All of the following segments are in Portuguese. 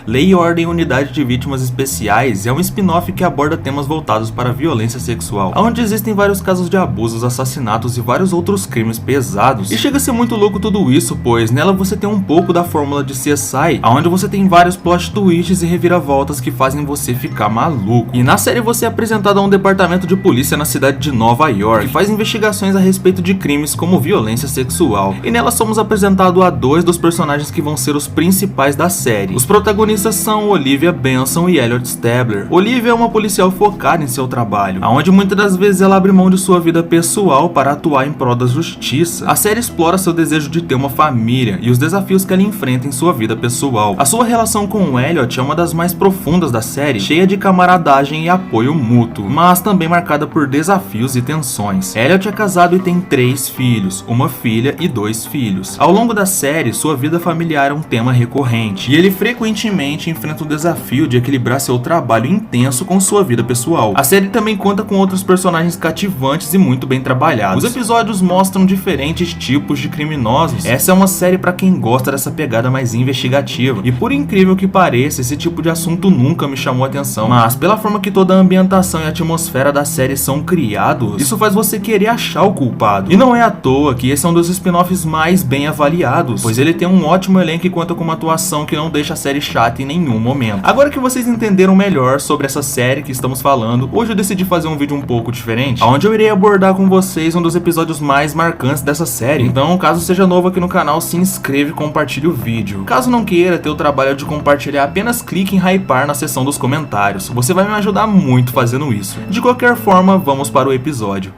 Lei e Ordem Unidade de Vítimas Especiais é um spin-off que aborda temas voltados para a violência sexual, onde existem vários casos de abusos, assassinatos e vários outros crimes pesados. E chega a ser muito louco tudo isso, pois nela você tem um pouco da fórmula de CSI, onde você tem vários plot twists e reviravoltas que fazem você ficar maluco. E na série você é apresentado a um departamento de polícia na cidade de Nova York, que faz investigações a respeito de crimes como violência sexual. E nela somos apresentados a dois dos personagens que vão ser os principais da série. Os protagonistas são Olivia Benson e Elliot Stabler. Olivia é uma policial focada em seu trabalho, onde muitas das vezes ela abre mão de sua vida pessoal para atuar em prol da justiça. A série explora seu desejo de ter uma família e os desafios que ela enfrenta em sua vida pessoal. A sua relação com o Elliot é uma das mais profundas da série, cheia de camaradagem e apoio mútuo, mas também marcada por desafios e tensões. Elliot é casado e tem 3 filhos, uma filha e 2 filhos. Ao longo da série, sua vida familiar é um tema recorrente, e ele frequentemente enfrenta o desafio de equilibrar seu trabalho intenso com sua vida pessoal. A série também conta com outros personagens cativantes e muito bem trabalhados. Os episódios mostram diferentes tipos de criminosos. Essa é uma série para quem gosta dessa pegada mais investigativa, e por incrível que pareça, esse tipo de assunto nunca me chamou a atenção, mas pela forma que toda a ambientação e a atmosfera da série são criados, isso faz você querer achar o culpado. E não é à toa que esse é um dos spin-offs mais bem avaliados, pois ele tem um ótimo elenco e conta com uma atuação que não deixa a série chata em nenhum momento. Agora que vocês entenderam melhor sobre essa série que estamos falando, hoje eu decidi fazer um vídeo um pouco diferente, onde eu irei abordar com vocês um dos episódios mais marcantes dessa série. Então, caso seja novo aqui no canal, se inscreva e compartilhe o vídeo. Caso não queira ter o trabalho de compartilhar, apenas clique em hypar na seção dos comentários. Você vai me ajudar muito fazendo isso. De qualquer forma, vamos para o episódio.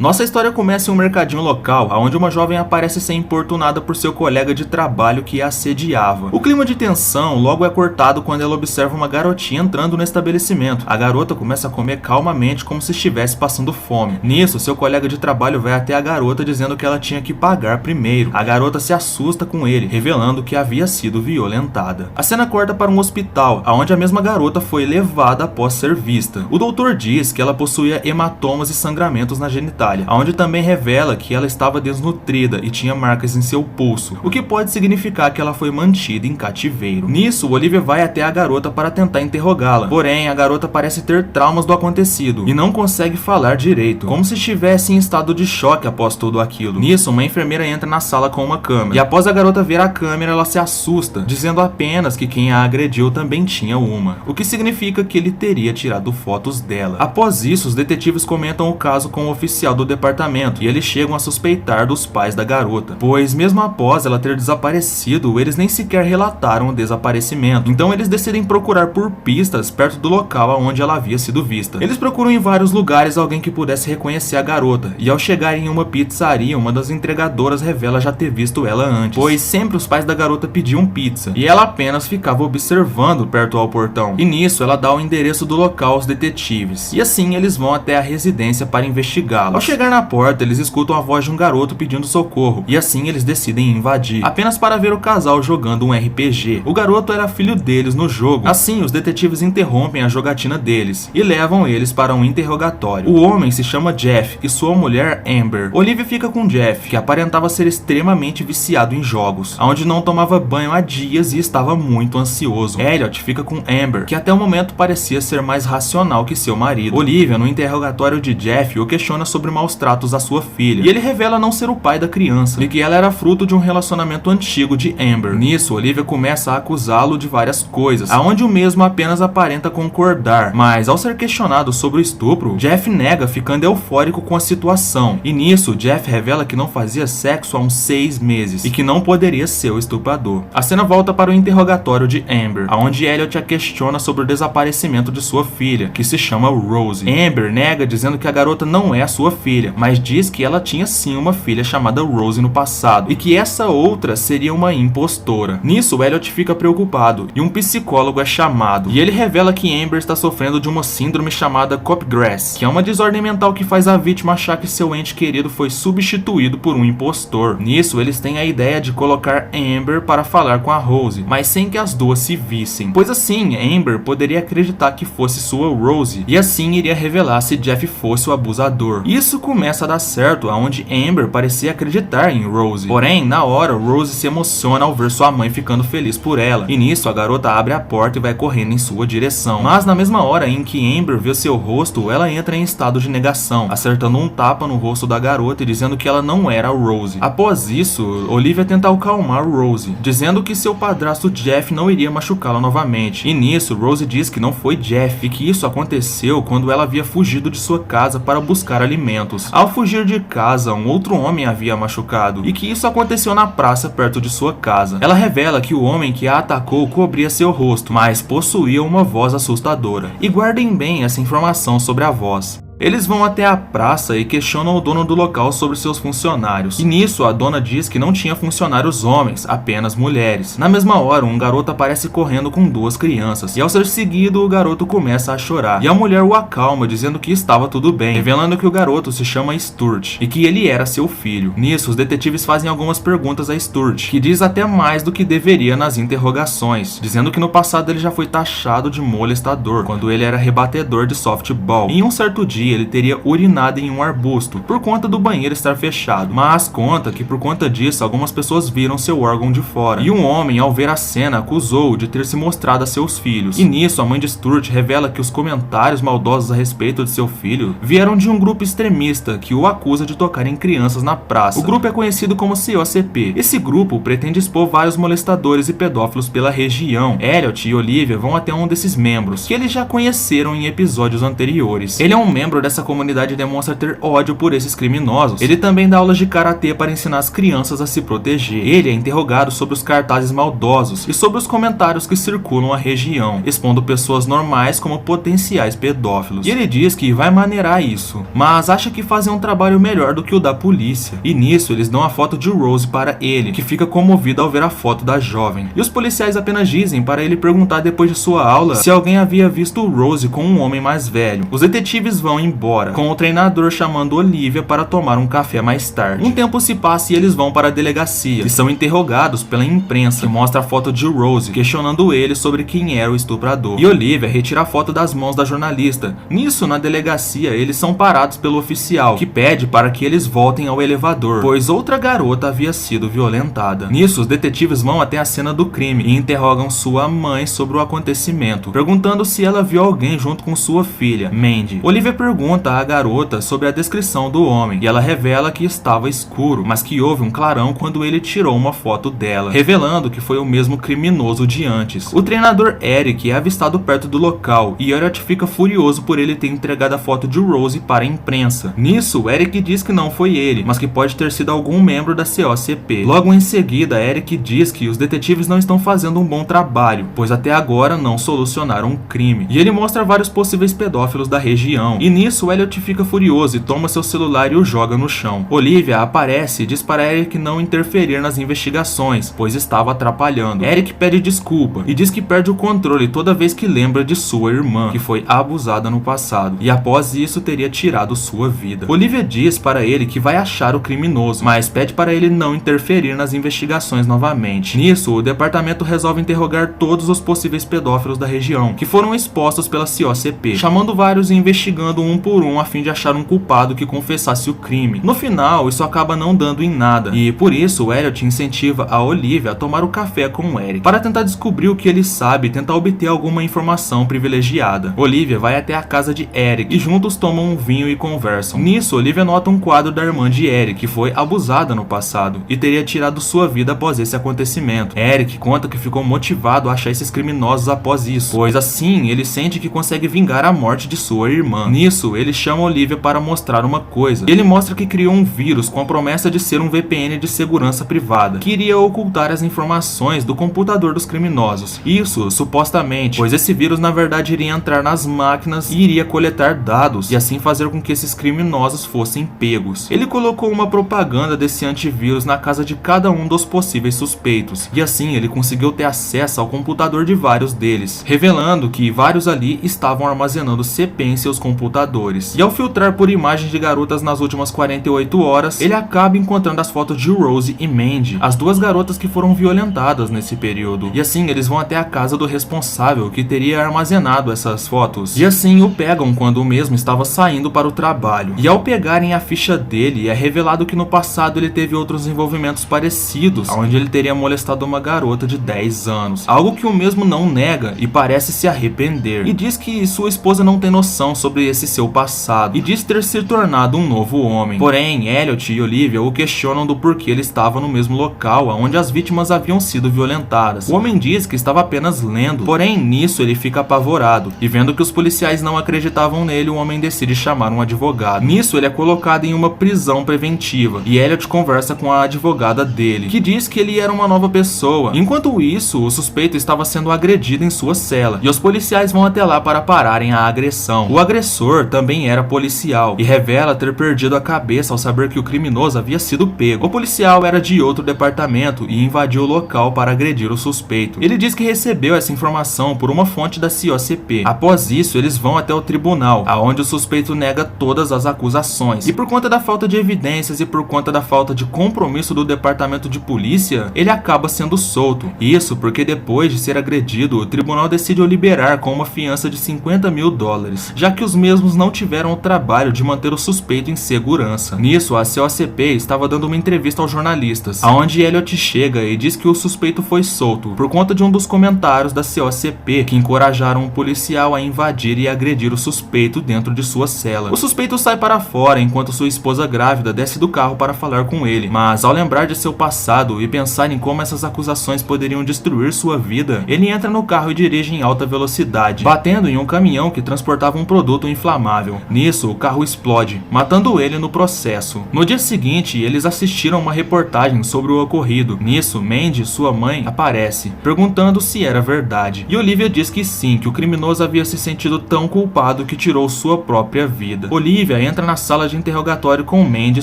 Nossa história começa em um mercadinho local, onde uma jovem aparece ser importunada por seu colega de trabalho que a assediava. O clima de tensão logo é cortado quando ela observa uma garotinha entrando no estabelecimento. A garota começa a comer calmamente como se estivesse passando fome. Nisso, seu colega de trabalho vai até a garota dizendo que ela tinha que pagar primeiro. A garota se assusta com ele, revelando que havia sido violentada. A cena corta para um hospital, onde a mesma garota foi levada após ser vista. O doutor diz que ela possuía hematomas e sangramentos na genitália, onde também revela que ela estava desnutrida e tinha marcas em seu pulso, o que pode significar que ela foi mantida em cativeiro. Nisso, Olivia vai até a garota para tentar interrogá-la, porém a garota parece ter traumas do acontecido e não consegue falar direito, como se estivesse em estado de choque após tudo aquilo. Nisso, uma enfermeira entra na sala com uma câmera, e após a garota ver a câmera, ela se assusta, dizendo apenas que quem a agrediu também tinha uma, o que significa que ele teria tirado fotos dela. Após isso, os detetives comentam o caso com o oficial do departamento, e eles chegam a suspeitar dos pais da garota, pois mesmo após ela ter desaparecido, eles nem sequer relataram o desaparecimento. Então eles decidem procurar por pistas perto do local onde ela havia sido vista. Eles procuram em vários lugares alguém que pudesse reconhecer a garota, e ao chegarem em uma pizzaria, uma das entregadoras revela já ter visto ela antes, pois sempre os pais da garota pediam pizza, e ela apenas ficava observando perto ao portão. E nisso ela dá o endereço do local aos detetives, e assim eles vão até a residência para investigá-la. Ao chegar na porta, eles escutam a voz de um garoto pedindo socorro, e assim eles decidem invadir, apenas para ver o casal jogando um RPG. O garoto era filho deles no jogo. Assim, os detetives interrompem a jogatina deles e levam eles para um interrogatório. O homem se chama Jeff e sua mulher Amber. Olivia fica com Jeff, que aparentava ser extremamente viciado em jogos, onde não tomava banho há dias e estava muito ansioso. Elliot fica com Amber, que até o momento parecia ser mais racional que seu marido. Olivia, no interrogatório de Jeff, o questiona sobre maus tratos à sua filha, e ele revela não ser o pai da criança, e que ela era fruto de um relacionamento antigo de Amber. Nisso, Olivia começa a acusá-lo de várias coisas, aonde o mesmo apenas aparenta concordar, mas ao ser questionado sobre o estupro, Jeff nega, ficando eufórico com a situação, e nisso, Jeff revela que não fazia sexo há uns 6 meses, e que não poderia ser o estuprador. A cena volta para o interrogatório de Amber, aonde Elliot a questiona sobre o desaparecimento de sua filha, que se chama Rose. Amber nega, dizendo que a garota não é a sua filha, mas diz que ela tinha sim uma filha chamada Rose no passado, e que essa outra seria uma impostora. Nisso, Elliot fica preocupado, e um psicólogo é chamado, e ele revela que Amber está sofrendo de uma síndrome chamada Capgras, que é uma desordem mental que faz a vítima achar que seu ente querido foi substituído por um impostor. Nisso, eles têm a ideia de colocar Amber para falar com a Rose, mas sem que as duas se vissem, pois assim, Amber poderia acreditar que fosse sua Rose, e assim iria revelar se Jeff fosse o abusador. Isso isso começa a dar certo, aonde Amber parecia acreditar em Rose. Porém, na hora, Rose se emociona ao ver sua mãe ficando feliz por ela. E nisso, a garota abre a porta e vai correndo em sua direção. Mas na mesma hora em que Amber vê seu rosto, ela entra em estado de negação, acertando um tapa no rosto da garota e dizendo que ela não era a Rose. Após isso, Olivia tenta acalmar Rose, dizendo que seu padrasto Jeff não iria machucá-la novamente. E nisso, Rose diz que não foi Jeff e que isso aconteceu quando ela havia fugido de sua casa para buscar alimentos. Ao fugir de casa, um outro homem a havia machucado e que isso aconteceu na praça perto de sua casa. Ela revela que o homem que a atacou cobria seu rosto, mas possuía uma voz assustadora. E guardem bem essa informação sobre a voz. Eles vão até a praça e questionam o dono do local sobre seus funcionários. E nisso, a dona diz que não tinha funcionários homens, apenas mulheres. Na mesma hora, um garoto aparece correndo com 2 crianças. E ao ser seguido, o garoto começa a chorar. E a mulher o acalma, dizendo que estava tudo bem, revelando que o garoto se chama Sturt e que ele era seu filho. Nisso, os detetives fazem algumas perguntas a Sturt, que diz até mais do que deveria nas interrogações, dizendo que no passado ele já foi taxado de molestador, quando ele era rebatedor de softball. Em um certo dia, ele teria urinado em um arbusto, por conta do banheiro estar fechado, mas conta que por conta disso algumas pessoas viram seu órgão de fora, e um homem ao ver a cena acusou-o de ter se mostrado a seus filhos. E nisso a mãe de Sturt revela que os comentários maldosos a respeito de seu filho vieram de um grupo extremista que o acusa de tocar em crianças na praça. O grupo é conhecido como COCP. Esse grupo pretende expor vários molestadores e pedófilos pela região. Elliot e Olivia vão até um desses membros, que eles já conheceram em episódios anteriores. Ele é um membro dessa comunidade e demonstra ter ódio por esses criminosos. Ele também dá aulas de karatê para ensinar as crianças a se proteger. Ele é interrogado sobre os cartazes maldosos e sobre os comentários que circulam a região, expondo pessoas normais como potenciais pedófilos. E ele diz que vai maneirar isso, mas acha que fazem um trabalho melhor do que o da polícia. E nisso eles dão a foto de Rose para ele, que fica comovido ao ver a foto da jovem. E os policiais apenas dizem para ele perguntar depois de sua aula se alguém havia visto Rose com um homem mais velho. Os detetives vão embora, com o treinador chamando Olivia para tomar um café mais tarde. Um tempo se passa e eles vão para a delegacia e são interrogados pela imprensa, que mostra a foto de Rose, questionando ele sobre quem era o estuprador. E Olivia retira a foto das mãos da jornalista. Nisso, na delegacia, eles são parados pelo oficial, que pede para que eles voltem ao elevador, pois outra garota havia sido violentada. Nisso, os detetives vão até a cena do crime e interrogam sua mãe sobre o acontecimento, perguntando se ela viu alguém junto com sua filha, Mandy. Olivia pergunta à garota sobre a descrição do homem, e ela revela que estava escuro, mas que houve um clarão quando ele tirou uma foto dela, revelando que foi o mesmo criminoso de antes. O treinador Eric é avistado perto do local, e Elliot fica furioso por ele ter entregado a foto de Rose para a imprensa. Nisso, Eric diz que não foi ele, mas que pode ter sido algum membro da COCP. Logo em seguida, Eric diz que os detetives não estão fazendo um bom trabalho, pois até agora não solucionaram um crime. E ele mostra vários possíveis pedófilos da região. E nisso, Elliot fica furioso e toma seu celular e o joga no chão. Olivia aparece e diz para Eric não interferir nas investigações, pois estava atrapalhando. Eric pede desculpa e diz que perde o controle toda vez que lembra de sua irmã, que foi abusada no passado, e após isso teria tirado sua vida. Olivia diz para ele que vai achar o criminoso, mas pede para ele não interferir nas investigações novamente. Nisso, o departamento resolve interrogar todos os possíveis pedófilos da região, que foram expostos pela COCP, chamando vários e investigando um por um a fim de achar um culpado que confessasse o crime. No final, isso acaba não dando em nada, e por isso Elliot incentiva a Olivia a tomar o café com o Eric, para tentar descobrir o que ele sabe e tentar obter alguma informação privilegiada. Olivia vai até a casa de Eric e juntos tomam um vinho e conversam. Nisso, Olivia nota um quadro da irmã de Eric, que foi abusada no passado e teria tirado sua vida após esse acontecimento. Eric conta que ficou motivado a achar esses criminosos após isso, pois assim ele sente que consegue vingar a morte de sua irmã. Nisso, ele chama Olivia para mostrar uma coisa. Ele mostra que criou um vírus com a promessa de ser um VPN de segurança privada, que iria ocultar as informações do computador dos criminosos. Isso, supostamente, pois esse vírus na verdade iria entrar nas máquinas e iria coletar dados, e assim fazer com que esses criminosos fossem pegos. Ele colocou uma propaganda desse antivírus na casa de cada um dos possíveis suspeitos, e assim ele conseguiu ter acesso ao computador de vários deles, revelando que vários ali estavam armazenando CP em seus computadores investigadores. E ao filtrar por imagens de garotas nas últimas 48 horas, ele acaba encontrando as fotos de Rose e Mandy, as duas garotas que foram violentadas nesse período. E assim, eles vão até a casa do responsável que teria armazenado essas fotos. E assim, o pegam quando o mesmo estava saindo para o trabalho. E ao pegarem a ficha dele, é revelado que no passado ele teve outros envolvimentos parecidos, onde ele teria molestado uma garota de 10 anos. Algo que o mesmo não nega e parece se arrepender. E diz que sua esposa não tem noção sobre esse seu passado. E diz ter se tornado um novo homem. Porém, Elliot e Olivia o questionam do porquê ele estava no mesmo local onde as vítimas haviam sido violentadas. O homem diz que estava apenas lendo. Porém, nisso ele fica apavorado. E vendo que os policiais não acreditavam nele, o homem decide chamar um advogado. Nisso, ele é colocado em uma prisão preventiva. E Elliot conversa com a advogada dele, que diz que ele era uma nova pessoa. Enquanto isso, o suspeito estava sendo agredido em sua cela. E os policiais vão até lá para pararem a agressão. O agressor também era policial e revela ter perdido a cabeça ao saber que o criminoso havia sido pego. O policial era de outro departamento e invadiu o local para agredir o suspeito. Ele diz que recebeu essa informação por uma fonte da COCP. Após isso, eles vão até o tribunal, aonde o suspeito nega todas as acusações. E por conta da falta de evidências e por conta da falta de compromisso do departamento de polícia, ele acaba sendo solto. Isso porque depois de ser agredido, o tribunal decide o liberar com uma fiança de $50.000, já que os mesmos não tiveram o trabalho de manter o suspeito em segurança. Nisso, a COCP estava dando uma entrevista aos jornalistas, aonde Elliot chega e diz que o suspeito foi solto por conta de um dos comentários da COCP que encorajaram um policial a invadir e agredir o suspeito dentro de sua cela. O suspeito sai para fora enquanto sua esposa grávida desce do carro para falar com ele, mas ao lembrar de seu passado e pensar em como essas acusações poderiam destruir sua vida, ele entra no carro e dirige em alta velocidade, batendo em um caminhão que transportava um produto inflamável. Nisso, o carro explode, matando ele no processo. No dia seguinte, eles assistiram uma reportagem sobre o ocorrido. Nisso, Mandy, sua mãe, aparece, perguntando se era verdade. E Olivia diz que sim, que o criminoso havia se sentido tão culpado que tirou sua própria vida. Olivia entra na sala de interrogatório com Mandy,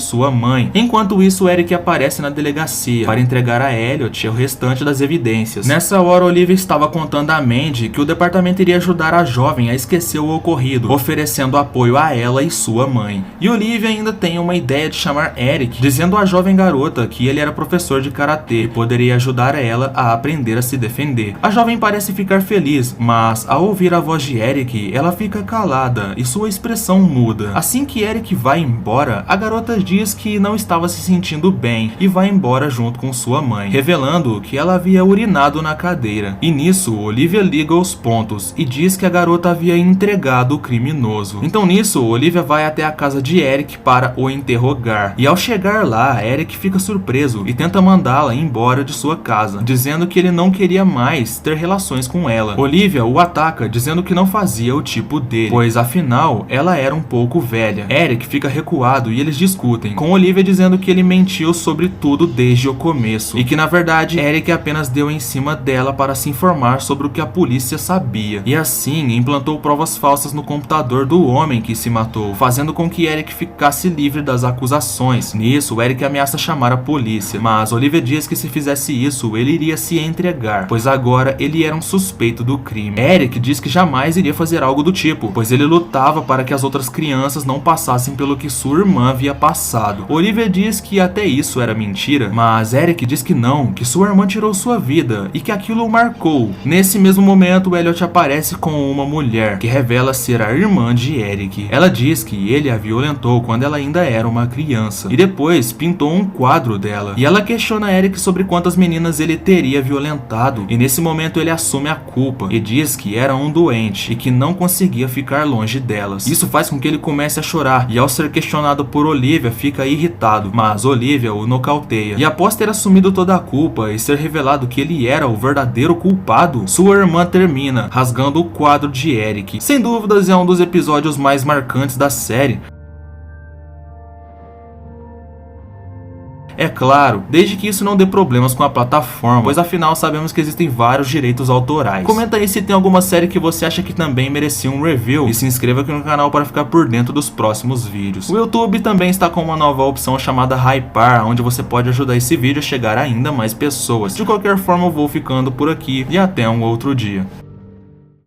sua mãe. Enquanto isso, Eric aparece na delegacia para entregar a Elliot o restante das evidências. Nessa hora, Olivia estava contando a Mandy que o departamento iria ajudar a jovem a esquecer o ocorrido, oferecendo apoio a ela e sua mãe. E Olivia ainda tem uma ideia de chamar Eric, dizendo à jovem garota que ele era professor de karatê e poderia ajudar ela a aprender a se defender. A jovem parece ficar feliz, mas ao ouvir a voz de Eric, ela fica calada e sua expressão muda. Assim que Eric vai embora, a garota diz que não estava se sentindo bem e vai embora junto com sua mãe, revelando que ela havia urinado na cadeira. E nisso, Olivia liga os pontos e diz que a garota havia entregado o criminoso. Então nisso, Olivia vai até a casa de Eric para o interrogar. E ao chegar lá, Eric fica surpreso e tenta mandá-la embora de sua casa, dizendo que ele não queria mais ter relações com ela. Olivia o ataca, dizendo que não fazia o tipo dele, pois afinal, ela era um pouco velha. Eric fica recuado e eles discutem, com Olivia dizendo que ele mentiu sobre tudo desde o começo, e que na verdade, Eric apenas deu em cima dela para se informar sobre o que a polícia sabia. E assim, implantou provas falsas no computador do homem que se matou, fazendo com que Eric ficasse livre das acusações. Nisso, Eric ameaça chamar a polícia, mas Olivia diz que se fizesse isso, ele iria se entregar, pois agora ele era um suspeito do crime. Eric diz que jamais iria fazer algo do tipo, pois ele lutava para que as outras crianças não passassem pelo que sua irmã havia passado. Olivia diz que até isso era mentira, mas Eric diz que não, que sua irmã tirou sua vida e que aquilo o marcou. Nesse mesmo momento, Elliot aparece com uma mulher, que revela ser a irmã de Eric. Ela diz que ele a violentou quando ela ainda era uma criança, e depois pintou um quadro dela. E ela questiona Eric sobre quantas meninas ele teria violentado, e nesse momento ele assume a culpa, e diz que era um doente, e que não conseguia ficar longe delas. Isso faz com que ele comece a chorar, e ao ser questionado por Olivia, fica irritado, mas Olivia o nocauteia. E após ter assumido toda a culpa, e ser revelado que ele era o verdadeiro culpado, sua irmã termina, rasgando o quadro de Eric. Sem dúvidas, é um dos episódios mais marcantes da série. É claro, desde que isso não dê problemas com a plataforma, pois afinal sabemos que existem vários direitos autorais. Comenta aí se tem alguma série que você acha que também merecia um review e se inscreva aqui no canal para ficar por dentro dos próximos vídeos. O YouTube também está com uma nova opção chamada Hypar, onde você pode ajudar esse vídeo a chegar a ainda mais pessoas. De qualquer forma, eu vou ficando por aqui e até um outro dia.